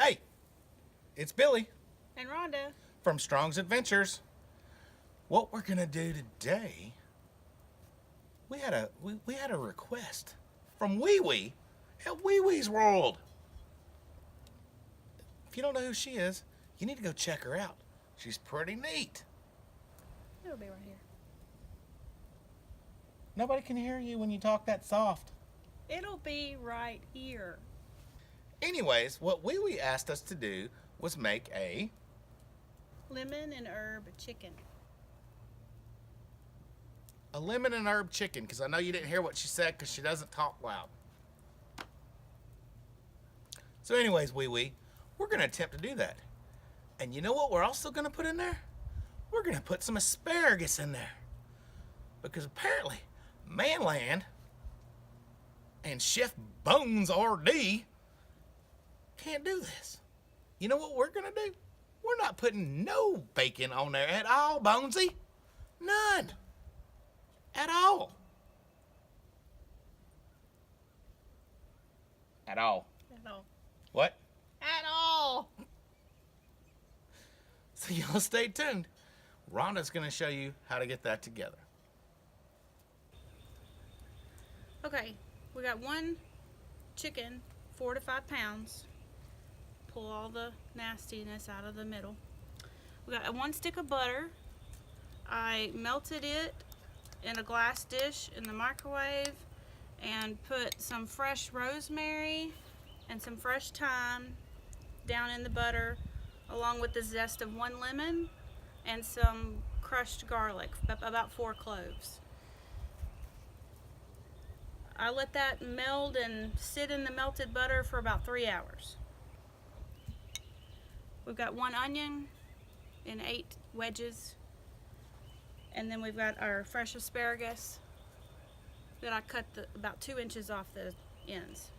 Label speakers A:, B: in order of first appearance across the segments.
A: Hey, it's Billy
B: And Rhonda.
A: from Adventures. What we're gonna do today, we had a request from Wee Wee at Wee Wee's World. If you don't know who she is, you need to go check her out. She's pretty neat.
B: It'll be right here.
A: Nobody can hear you when you talk that soft.
B: It'll be right here.
A: Anyways, what Wee Wee asked us to do was make a
B: Lemon and herb chicken.
A: lemon and herb chicken, because I know you didn't hear what she said because she doesn't talk loud. So anyways, Wee Wee, we're going to attempt to do that. And you know what we're also going to put in there? We're going to put some asparagus in there. Because apparently, Manland and Chef Bones RD can't do this. You know what we're going to do? We're not putting no bacon on there at all, Bonesy. None. At all. At all.
B: At all.
A: What?
B: At all.
A: So y'all stay tuned. Rhonda's going to show you how to get that together.
B: Okay, we got one chicken, 4 to 5 pounds. Pull all the nastiness out of the middle. We got 1 stick of butter. I melted it in a glass dish in the microwave and put some fresh rosemary and some fresh thyme down in the butter, along with the zest of 1 lemon and some crushed garlic, about 4 cloves. I let that meld and sit in the melted butter for about 3 hours. We've got 1 onion in 8 wedges, and then we've got our fresh asparagus that I cut about 2 inches off the ends.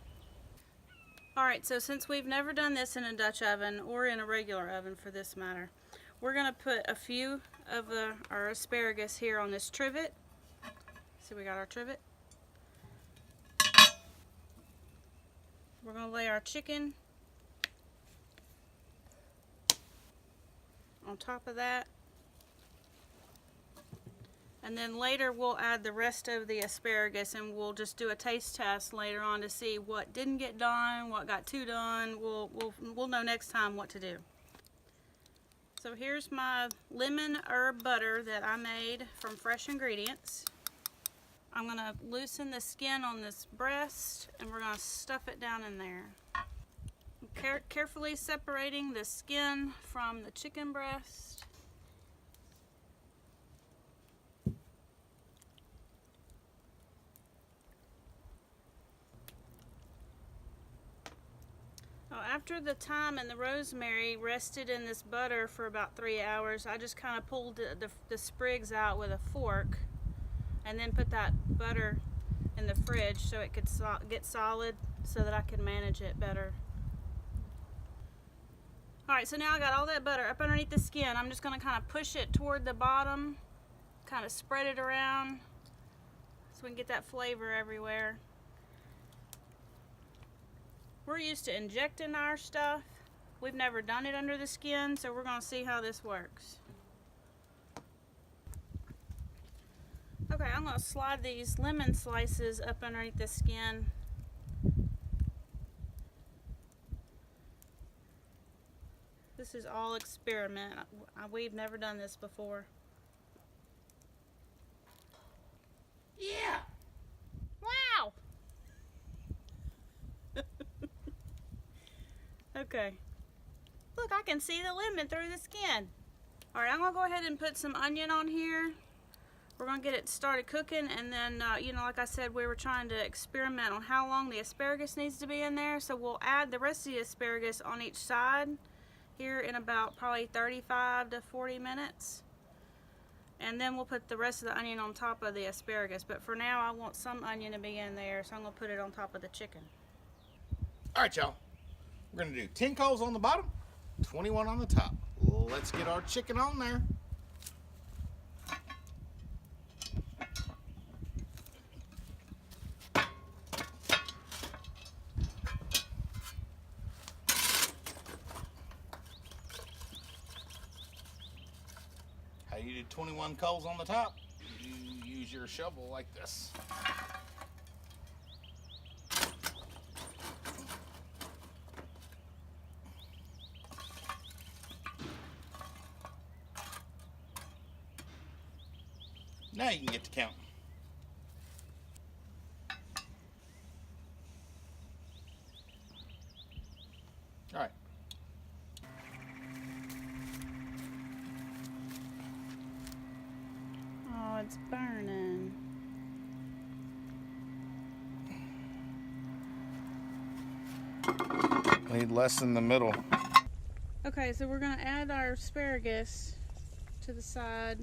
B: Alright, so since we've never done this in a Dutch oven, or in a regular oven for this matter, we're going to put a few of our asparagus here on this trivet. See, we got our trivet. We're going to lay our chicken on top of that. And then later we'll add the rest of the asparagus, and we'll just do a taste test later on to see what didn't get done, what got too done. We'll know next time what to do. So here's my lemon herb butter that I made from fresh ingredients. I'm going to loosen the skin on this breast, and we're going to stuff it down in there. Carefully separating the skin from the chicken breast. After the thyme and the rosemary rested in this butter for about 3 hours, I just kind of pulled the sprigs out with a fork and then put that butter in the fridge so it could get solid, so that I could manage it better. Alright, so now I got all that butter up underneath the skin. I'm just going to kind of push it toward the bottom, kind of spread it around so we can get that flavor everywhere. We're used to injecting our stuff. We've never done it under the skin, so we're going to see how this works. Okay, I'm going to slide these lemon slices up underneath the skin. This is all experiment. We've never done this before.
A: Yeah.
B: Wow! Okay. Look, I can see the lemon through the skin. Alright, I'm going to go ahead and put some onion on here. We're going to get it started cooking, and then, you know, like I said, we were trying to experiment on how long the asparagus needs to be in there, so we'll add the rest of the asparagus on each side here in about probably 35 to 40 minutes. And then we'll put the rest of the onion on top of the asparagus, but for now I want some onion to be in there, so I'm going to put it on top of the chicken.
A: Alright, y'all. We're going to do 10 coals on the bottom, 21 on the top. Let's get our chicken on there. you do 21 coals on the top. You use your shovel like this. Now you can get to counting. All right.
B: Oh, it's burning.
A: Need less in the middle.
B: Okay, so we're gonna add our asparagus to the side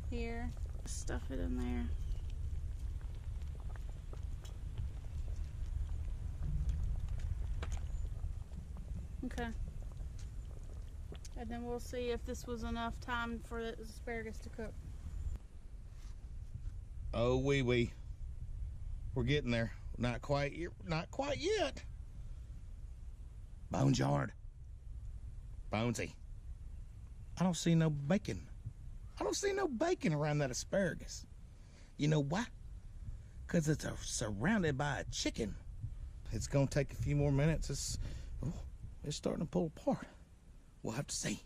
B: here. Stuff it in there. Okay. And then we'll see if this was enough time for the asparagus to cook.
A: Oh, wee. We're getting there. Not quite yet. Bones hard. Bonesy. I don't see no bacon. I don't see no bacon around that asparagus. You know why? Because it's surrounded by a chicken. It's going to take a few more minutes. It's starting to pull apart. We'll have to see.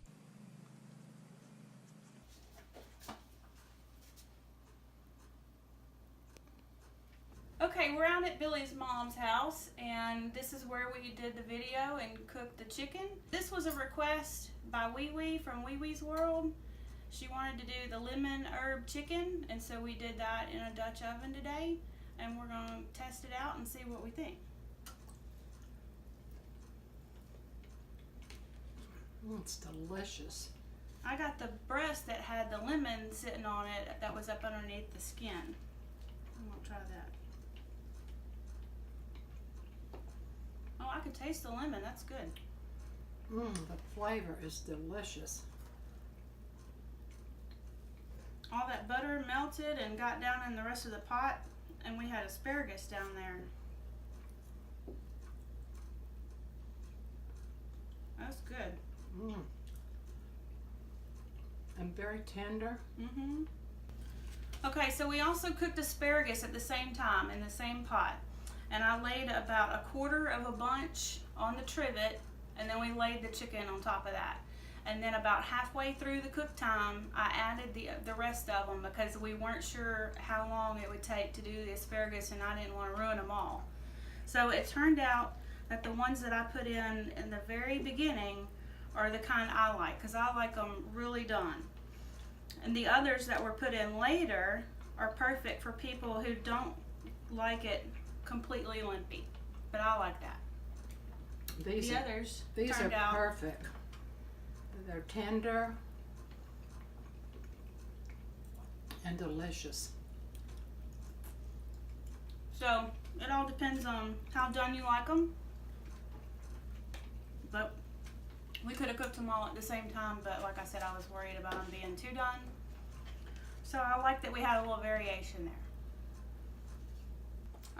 B: Okay, we're out at Billy's mom's house, and this is where we did the video and cooked the chicken. This was a request by Wee Wee from Wee Wee's World. She wanted to do the lemon herb chicken, and so we did that in a Dutch oven today, and we're going to test it out and see what we think.
C: It's delicious.
B: I got the breast that had the lemon sitting on it that was up underneath the skin. I'm going to try that. Oh, I can taste the lemon. That's good.
C: The flavor is delicious.
B: All that butter melted and got down in the rest of the pot, and we had asparagus down there. That's good.
C: And very tender.
B: Okay, so we also cooked asparagus at the same time in the same pot. And I laid about a quarter of a bunch on the trivet, and then we laid the chicken on top of that. And then about halfway through the cook time, I added the rest of them because we weren't sure how long it would take to do the asparagus, and I didn't want to ruin them all. So it turned out that the ones that I put in the very beginning are the kind I like, because I like them really done. And the others that were put in later are perfect for people who don't like it completely limpy, but I like that.
C: These
B: The
C: are,
B: others
C: these
B: turned
C: are
B: out
C: perfect. They're tender and delicious.
B: So it all depends on how done you like them. But we could have cooked them all at the same time, but like I said, I was worried about them being too done. So I like that we had a little variation there.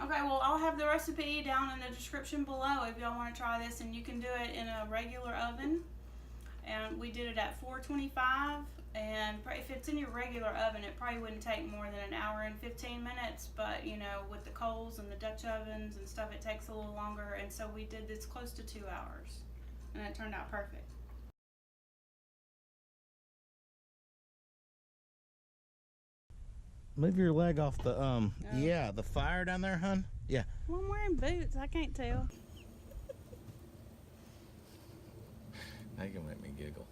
B: Okay, well, I'll have the recipe down in the description below if y'all want to try this, and you can do it in a regular oven. And we did it at 425, and if it's in your regular oven, it probably wouldn't take more than an hour and 15 minutes, but you know, with the coals and the Dutch ovens and stuff, it takes a little longer, and so we did this close to 2 hours, and it turned out perfect.
A: Move your leg off the yeah, the fire down there, hun. Yeah.
B: Well, I'm wearing boots, I can't tell.
A: Now you can make me giggle.